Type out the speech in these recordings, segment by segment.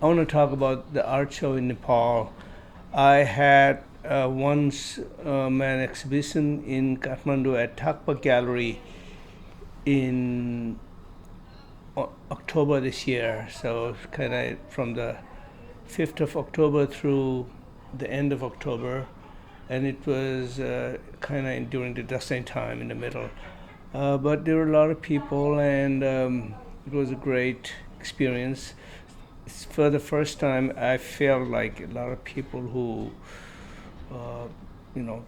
I want to talk about the art show in Nepal. I had once an exhibition in Kathmandu at Takpa Gallery in October this year. So kind of from the 5th of October through the end of October, and it was kind of during the dusting time in the middle. But there were a lot of people, and it was a great experience. For the first time, I felt like a lot of people who, uh, you know,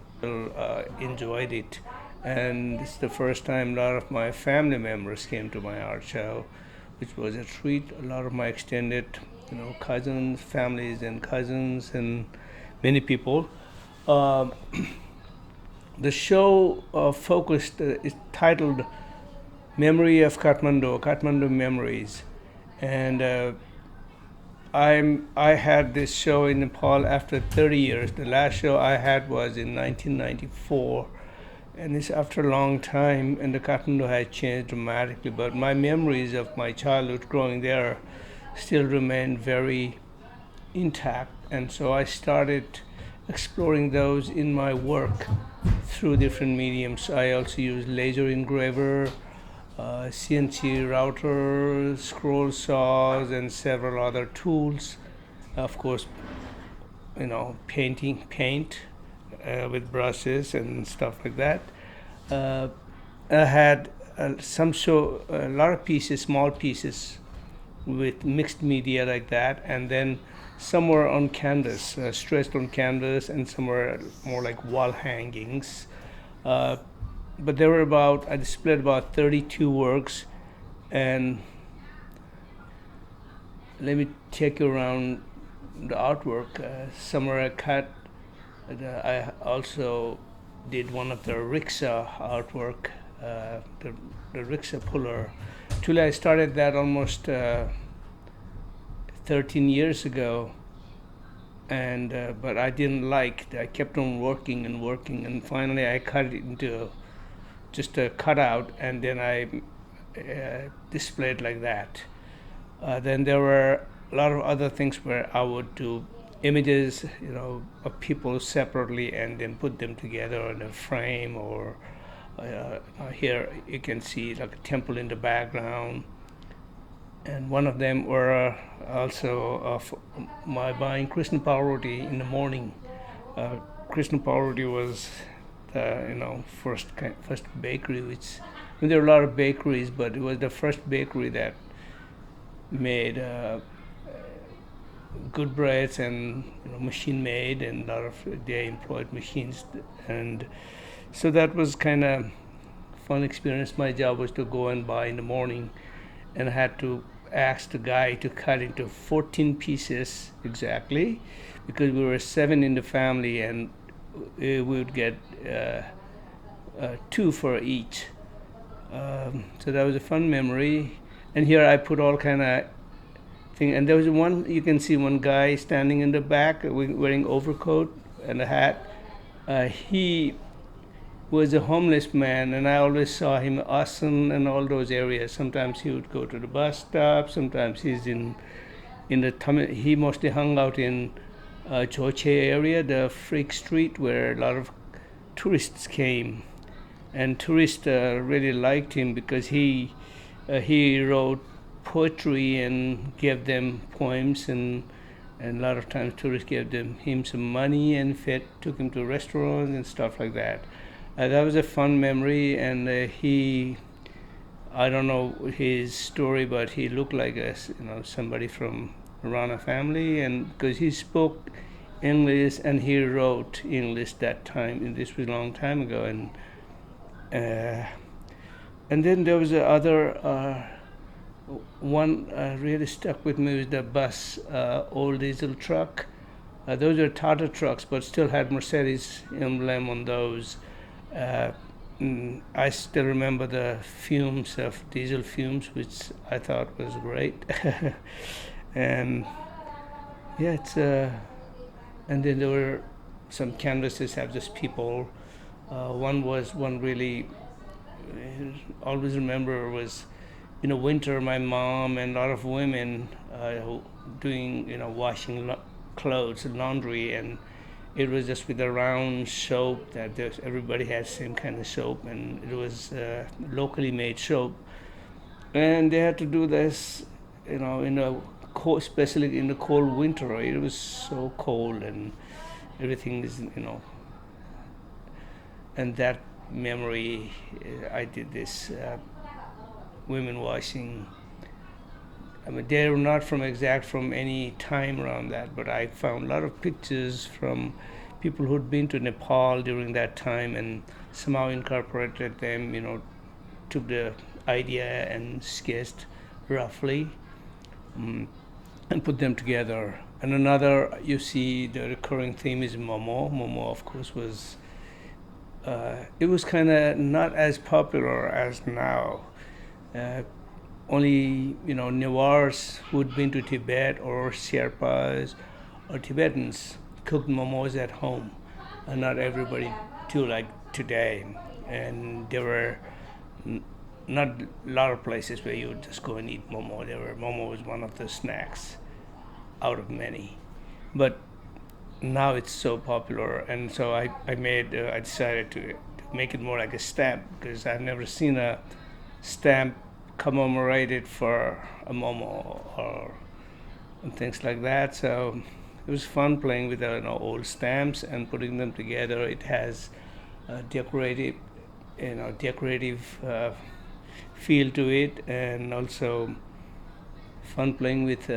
enjoyed it. And it's the first time a lot of my family members came to my art show, which was a treat. A lot of my extended, cousins, families, and cousins, and many people. Um the show focused is titled "Memory of Kathmandu," Kathmandu Memories, and I had this show in Nepal after 30 years. The last show I had was in 1994, and it's after a long time. And the Kathmandu has changed dramatically, but my memories of my childhood growing there still remain very intact. And so I started exploring those in my work through different mediums. I also use laser engraver, CNC routers, scroll saws, and several other tools. Of course, paint with brushes and stuff like that. Uh, I had a lot of pieces, small pieces with mixed media like that, and then some were on canvas, stretched on canvas, and some were more like wall hangings. Uh, but there were I displayed about 32 works, and let me take you around the artwork. Some were cut. I also did one of the rickshaw artwork, the rickshaw puller. Actually, I started that almost 13 years ago, and but I didn't like it. I kept on working and working, and finally I cut it into just a cutout, and then I displayed like that. Then there were a lot of other things where I would do images, of people separately, and then put them together in a frame. Or here you can see like a temple in the background, and one of them were also of my buying Krishna Parvati in the morning. Krishna Parvati was the first bakery, which there were a lot of bakeries, but it was the first bakery that made good breads, and machine made, and a lot of they employed machines. And so that was kind of fun experience. My job was to go and buy in the morning, and I had to ask the guy to cut into 14 pieces exactly, because we were 7 in the family, and we would get two for each. So that was a fun memory. And here I put all kind of thing. And there was one, you can see one guy standing in the back wearing overcoat and a hat. He was a homeless man, and I always saw him Asan and all those areas. Sometimes he would go to the bus stop. Sometimes he's in the he mostly hung out in Choche area, the Freak Street, where a lot of tourists came, and tourists really liked him because he wrote poetry and gave them poems, and a lot of times tourists gave him some money and took him to restaurants and stuff like that. That was a fun memory, and I don't know his story, but he looked like somebody from Rana family, and because he spoke English and he wrote English that time, and this was a long time ago. And then there was the other one really stuck with me, was the bus, old diesel truck. Those are Tata trucks, but still had Mercedes emblem on those. I still remember the fumes of diesel fumes, which I thought was great. And yeah, and then there were some canvases have just people. One really always remember was, winter. My mom and a lot of women doing, washing clothes, laundry, and it was just with a round soap that everybody had same kind of soap, and it was locally made soap, and they had to do this, in a cold, especially in the cold winter. It was so cold, and everything is, and that memory, I did this women washing. I mean, they're not from any time around that, but I found a lot of pictures from people who'd been to Nepal during that time and somehow incorporated them, took the idea and sketched roughly, and put them together. And another, you see, the recurring theme is Momo. Momo, of course, it was kind of not as popular as now. Uh, Only Newars who'd been to Tibet, or Sherpas or Tibetans cooked momos at home, and not everybody do like today. And there were not a lot of places where you would just go and eat momo. Momo was one of the snacks out of many, but now it's so popular, and so I decided to make it more like a stamp, because I've never seen a stamp commemorated for a momo or and things like that. So it was fun playing with old stamps and putting them together. It has a decorative feel to it, and also fun playing with.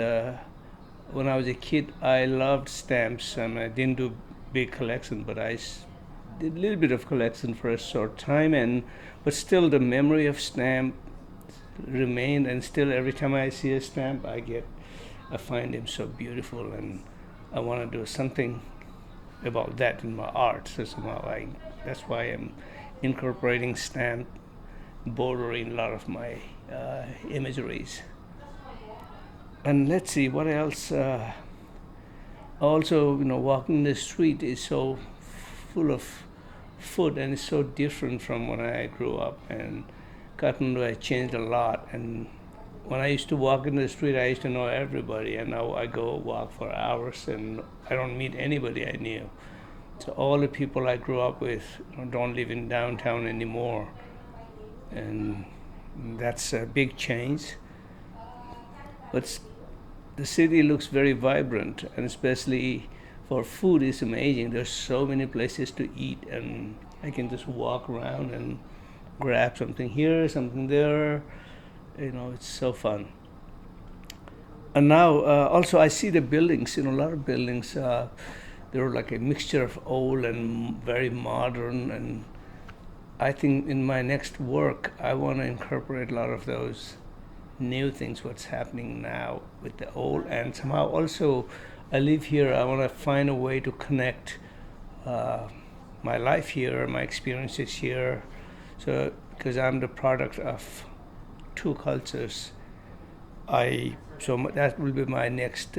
When I was a kid, I loved stamps, and I didn't do big collection, but did a little bit of collection for a short time, but still the memory of stamp remained, and still every time I see a stamp, I find him so beautiful, and I want to do something about that in my art. So somehow that's why I'm incorporating stamp border in a lot of my imageries. And let's see what else. Also, walking the street is so full of food, and it's so different from when I grew up. And Kathmandu has changed a lot. And when I used to walk in the street, I used to know everybody, and now I go walk for hours and I don't meet anybody I knew. So all the people I grew up with don't live in downtown anymore, and that's a big change. But the city looks very vibrant, and especially for food, it's amazing. There's so many places to eat, and I can just walk around and grab something here, something there. It's so fun. And now also I see the buildings. A lot of buildings. They're like a mixture of old and very modern. And I think in my next work, I want to incorporate a lot of those new things, what's happening now with the old, and somehow also I live here. I want to find a way to connect my life here, my experiences here. So because I'm the product of two cultures, that will be my next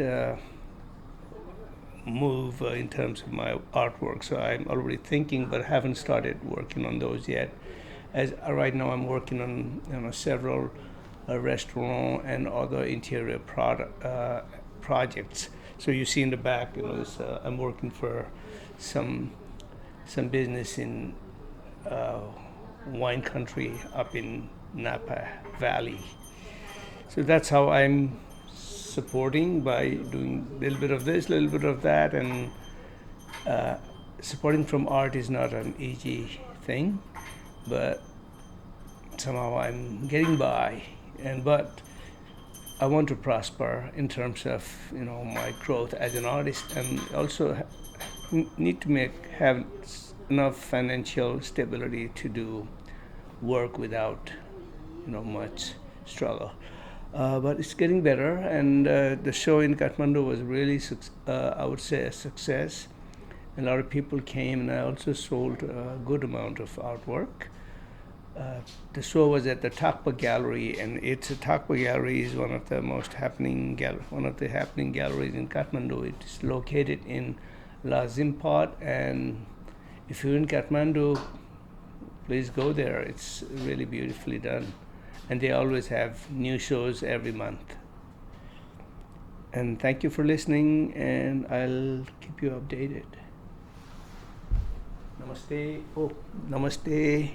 move in terms of my artwork. So I'm already thinking, but haven't started working on those yet. As right now, I'm working on several restaurant and other interior projects. So you see in the back, I'm working for some business in wine country up in Napa Valley. So that's how I'm supporting, by doing a little bit of this, a little bit of that, and supporting from art is not an easy thing, but somehow I'm getting by. But I want to prosper in terms of my growth as an artist, and also need to have enough financial stability to do work without much struggle. But it's getting better, and the show in Kathmandu was really, I would say, a success. A lot of people came, and I also sold a good amount of artwork. The show was at the Takpa Gallery, and Takpa Gallery is one of the happening galleries in Kathmandu. It is located in La Zimpot, and if you're in Kathmandu, please go there. It's really beautifully done, and they always have new shows every month. And thank you for listening, and I'll keep you updated. Namaste. Oh, namaste.